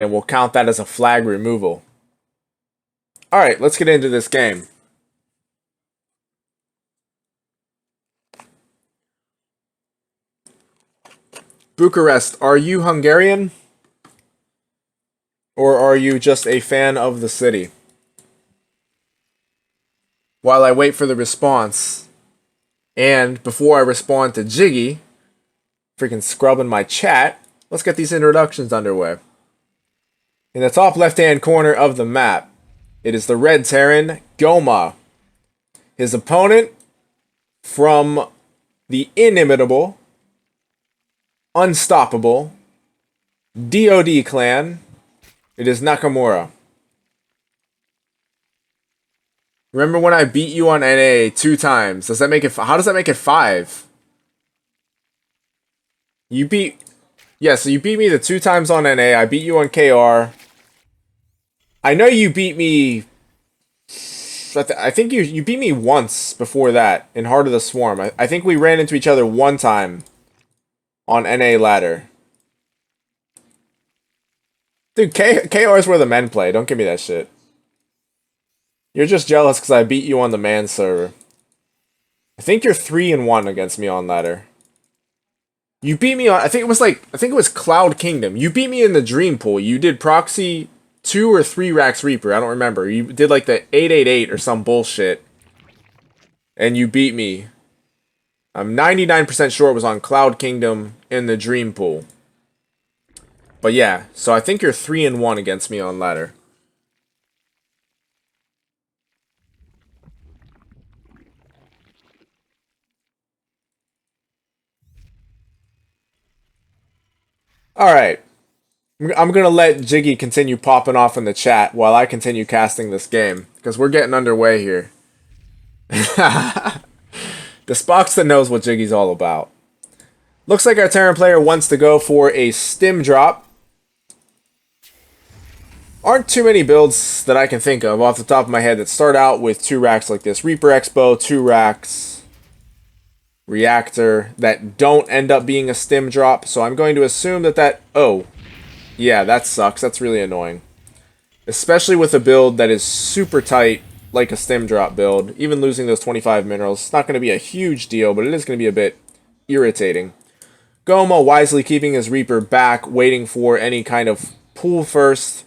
and we'll count that as a flag removal. Alright, let's get into this game. Bucharest, are you Hungarian? Or are you just a fan of the city? While I wait for the response, and before I respond to Jiggy, freaking scrubbing my chat, let's get these introductions underway. In the top left-hand corner of the map, it is the red Terran, Goma. His opponent, from the inimitable, unstoppable, DoD clan, it is Nakamura. Remember when I beat you on NA 2 times? Does that make it? How does that make it 5? You beat... Yeah, so you beat me the 2 times on NA. I beat you on KR. I know you beat me... I think you beat me once before that in Heart of the Swarm. I think we ran into each other 1 time on NA ladder. Dude, KR is where the men play. Don't give me that shit. You're just jealous because I beat you on the man server. I think you're 3-1 against me on ladder. You beat me on... I think it was Cloud Kingdom. You beat me in the Dream Pool. You did Proxy 2 or 3 Racks Reaper. I don't remember. You did like the 888 or some bullshit. And you beat me. I'm 99% sure it was on Cloud Kingdom in the Dream Pool. But yeah, so I think you're 3-1 against me on ladder. Alright. I'm going to let Jiggy continue popping off in the chat while I continue casting this game. Because we're getting underway here. The Spox that knows what Jiggy's all about. Looks like our Terran player wants to go for a stim drop. Aren't too many builds that I can think of off the top of my head that start out with 2 racks like this. Reaper Expo, 2 racks, Reactor, that don't end up being a stim drop. So I'm going to assume that... Oh, yeah, that sucks. That's really annoying. Especially with a build that is super tight, like a stim drop build. Even losing those 25 minerals, it's not going to be a huge deal, but it is going to be a bit irritating. Goma wisely keeping his Reaper back, waiting for any kind of pool first.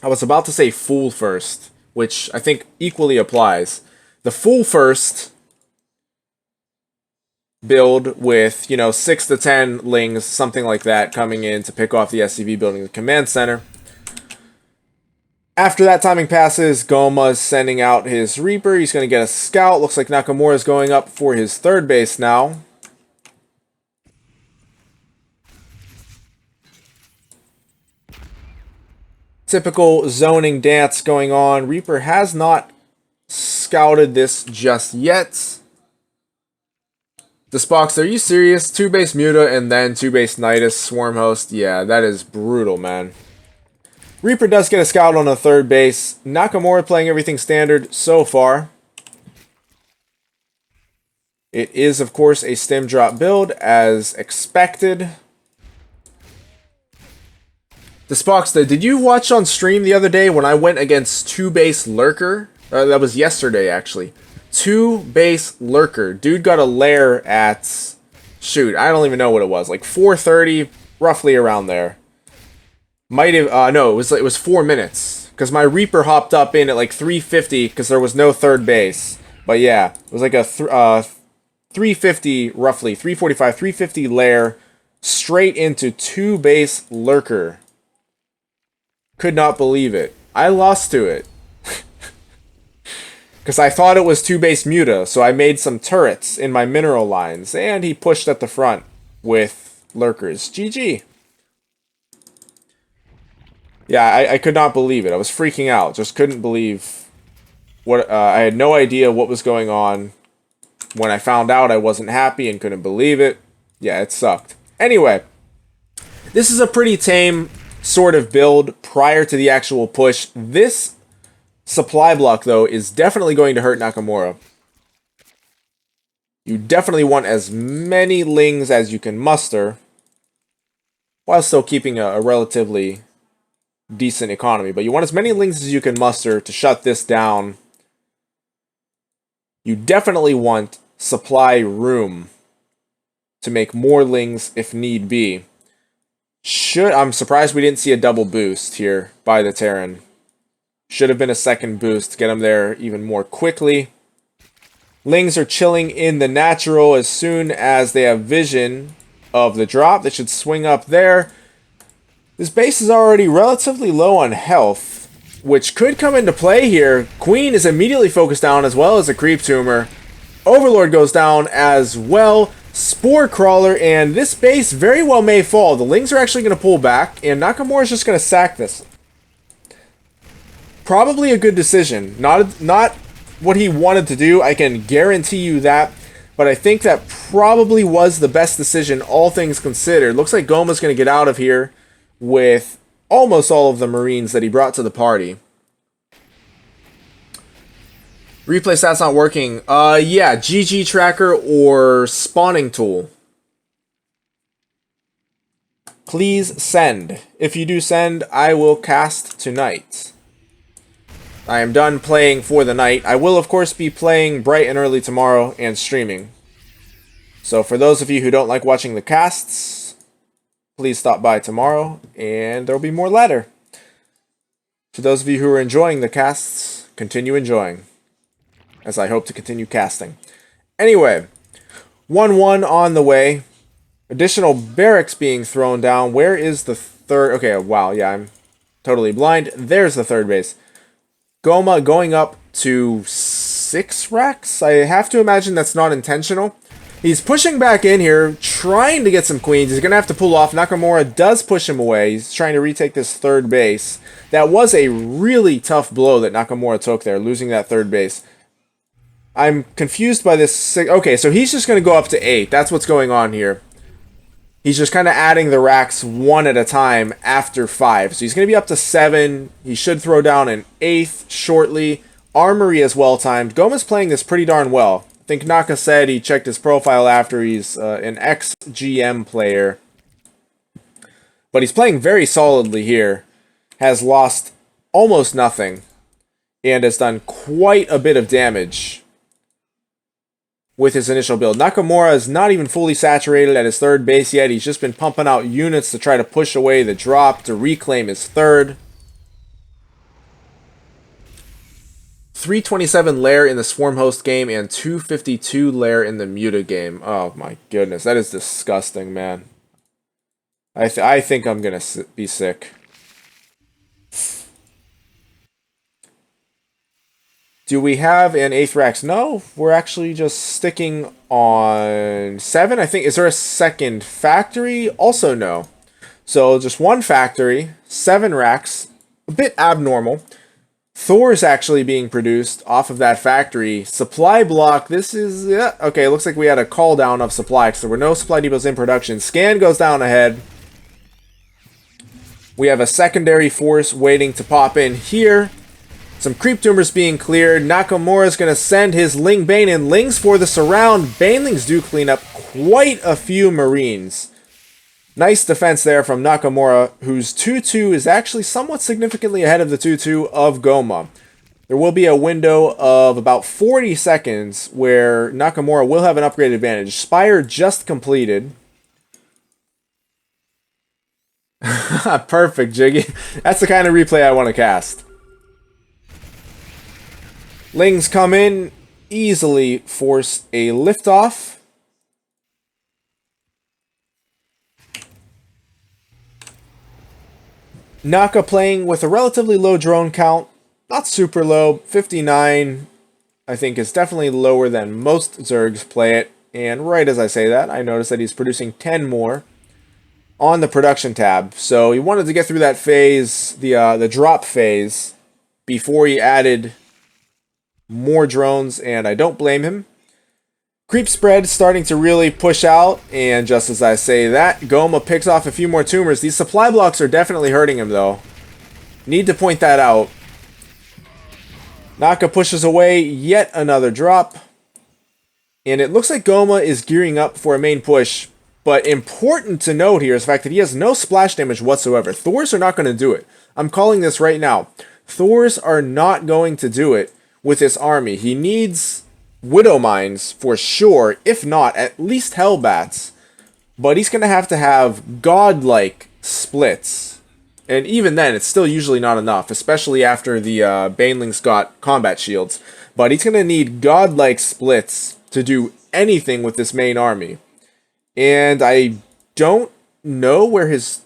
I was about to say Fool first, which I think equally applies. The Fool first build with, 6 to 10 lings, something like that, coming in to pick off the SCV building the command center. After that timing passes, Goma's sending out his Reaper. He's going to get a scout. Looks like Nakamura's going up for his 3rd base now. Typical zoning dance going on. Reaper has not scouted this just yet. The Spox, are you serious? 2 base Muta and then 2 base Nidus Swarm Host. Yeah, that is brutal, man. Reaper does get a scout on a 3rd base. Nakamura playing everything standard so far. It is, of course, a stim drop build as expected. The Spox, did you watch on stream the other day when I went against 2 base Lurker? That was yesterday, actually. 2 base Lurker. Dude got a lair at... Shoot, I don't even know what it was. Like 4:30, roughly around there. Might have... no, it was 4 minutes. Because my Reaper hopped up in at like 3:50 because there was no 3rd base. But yeah, it was like a 3:50, roughly. 3:45, 3:50 lair. Straight into 2 base Lurker. Could not believe it. I lost to it. Because I thought it was 2 base Muta, so I made some turrets in my mineral lines, and he pushed at the front with Lurkers. GG. Yeah, I could not believe it. I was freaking out. Just couldn't believe what... I had no idea what was going on. When I found out, I wasn't happy and couldn't believe it. Yeah, it sucked. Anyway, this is a pretty tame sort of build prior to the actual push. This supply block, though, is definitely going to hurt Nakamura. You definitely want as many lings as you can muster, while still keeping a relatively decent economy. But you want as many Lings as you can muster to shut this down. You definitely want supply room to make more Lings if need be. I'm surprised we didn't see a double boost here by the Terran. Should have been a second boost to get him there even more quickly. Lings are chilling in the natural. As soon as they have vision of the drop, they should swing up there. This base is already relatively low on health, which could come into play here. Queen is immediately focused down, as well as a creep tumor. Overlord goes down as well. Spore Crawler, and this base very well may fall. The Lings are actually going to pull back, and Nakamura is just going to sack this. Probably a good decision. Not what he wanted to do, I can guarantee you that, but I think that probably was the best decision, all things considered. Looks like Goma's going to get out of here with almost all of the Marines that he brought to the party. Replay stats not working. Yeah, GG tracker or spawning tool. Please send. If you do send, I will cast tonight. I am done playing for the night. I will, of course, be playing bright and early tomorrow and streaming. So for those of you who don't like watching the casts, please stop by tomorrow and there will be more later. For those of you who are enjoying the casts, continue enjoying, as I hope to continue casting. Anyway, 1-1 on the way. Additional barracks being thrown down. Where is the third? Okay, wow, yeah, I'm totally blind. There's the third base. Goma going up to 6 racks? I have to imagine that's not intentional. He's pushing back in here, trying to get some queens. He's going to have to pull off. Nakamura does push him away. He's trying to retake this third base. That was a really tough blow that Nakamura took there, losing that third base. I'm confused by this. Okay, so he's just going to go up to 8. That's what's going on here. He's just kind of adding the racks one at a time after 5. So he's going to be up to 7. He should throw down an 8th shortly. Armory is well timed. Goma's playing this pretty darn well. I think Naka said he checked his profile after he's an ex-GM player. But he's playing very solidly here. Has lost almost nothing. And has done quite a bit of damage with his initial build. Nakamura is not even fully saturated at his third base yet. He's just been pumping out units to try to push away the drop to reclaim his third. 327 lair in the Swarm Host game and 252 lair in the Muta game. Oh my goodness, that is disgusting, man. I think I'm gonna be sick. Do we have an 8th racks? No, we're actually just sticking on 7. I think, is there a second factory? Also no. So just one factory, 7 racks, a bit abnormal. Thor's actually being produced off of that factory. Supply block, this is, yeah, okay, looks like we had a call down of supply because there were no supply depots in production. Scan goes down ahead. We have a secondary force waiting to pop in here. Some creep tumors being cleared. Nakamura is going to send his Ling Bane and Lings for the surround. Banelings do clean up quite a few Marines. Nice defense there from Nakamura, whose 2-2 is actually somewhat significantly ahead of the 2-2 of Goma. There will be a window of about 40 seconds where Nakamura will have an upgrade advantage. Spire just completed. Perfect, Jiggy. That's the kind of replay I want to cast. Lings come in, easily force a liftoff. Naka playing with a relatively low drone count. Not super low. 59, I think, is definitely lower than most Zergs play it. And right as I say that, I notice that he's producing 10 more on the production tab. So he wanted to get through that phase, the drop phase, before he added more drones, and I don't blame him. Creep spread starting to really push out, and just as I say that, Goma picks off a few more tumors. These supply blocks are definitely hurting him, though. Need to point that out. Naka pushes away yet another drop, and it looks like Goma is gearing up for a main push, but important to note here is the fact that he has no splash damage whatsoever. Thors are not going to do it. I'm calling this right now. Thors are not going to do it with this army. He needs Widow Mines for sure, if not, at least Hellbats. But he's going to have godlike splits. And even then, it's still usually not enough, especially after the Banelings got combat shields. But he's going to need godlike splits to do anything with this main army. And I don't know where his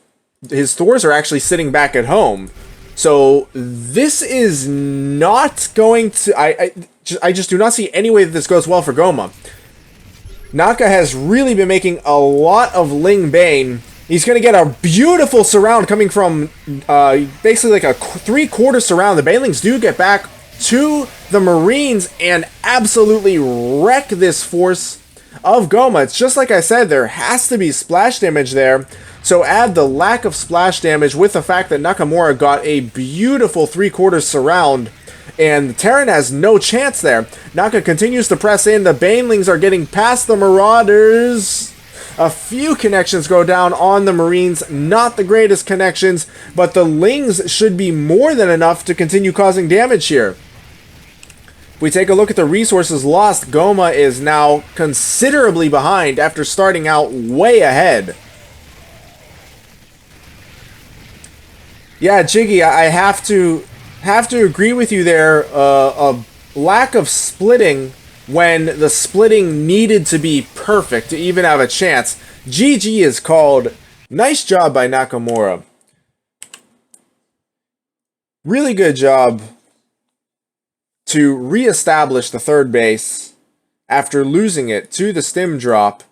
Thors are actually sitting back at home. So this is not going to... I just do not see any way that this goes well for Goma. Naka has really been making a lot of Ling Bane. He's going to get a beautiful surround coming from basically like a 3/4 surround. The Banelings do get back to the Marines and absolutely wreck this force of Goma. It's just like I said, there has to be splash damage there. So add the lack of splash damage with the fact that Nakamura got a beautiful 3/4 surround, and the Terran has no chance there. Naka continues to press in. The Banelings are getting past the Marauders. A few connections go down on the Marines. Not the greatest connections, but the Lings should be more than enough to continue causing damage here. If we take a look at the resources lost, Goma is now considerably behind after starting out way ahead. Yeah, Jiggy, I have to agree with you there. A lack of splitting when the splitting needed to be perfect to even have a chance. GG is called. Nice job by Nakamura. Really good job to reestablish the third base after losing it to the stim drop.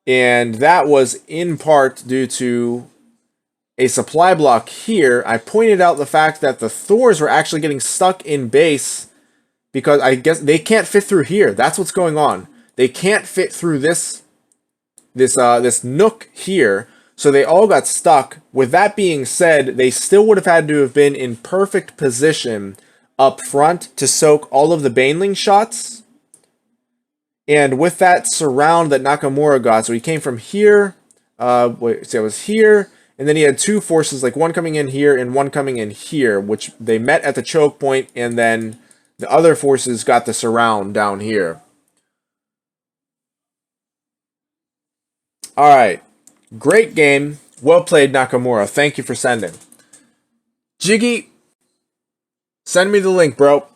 And that was in part due to a supply block here. I pointed out the fact that the Thors were actually getting stuck in base because I guess they can't fit through here. That's what's going on. They can't fit through this nook here, so they all got stuck. With that being said, they still would have had to have been in perfect position up front to soak all of the Baneling shots. And with that surround that Nakamura got, so he came from here, I was here, and then he had two forces, like one coming in here and one coming in here, which they met at the choke point, and then the other forces got the surround down here. Alright. Great game. Well played, Nakamura. Thank you for sending. Jiggy, send me the link, bro.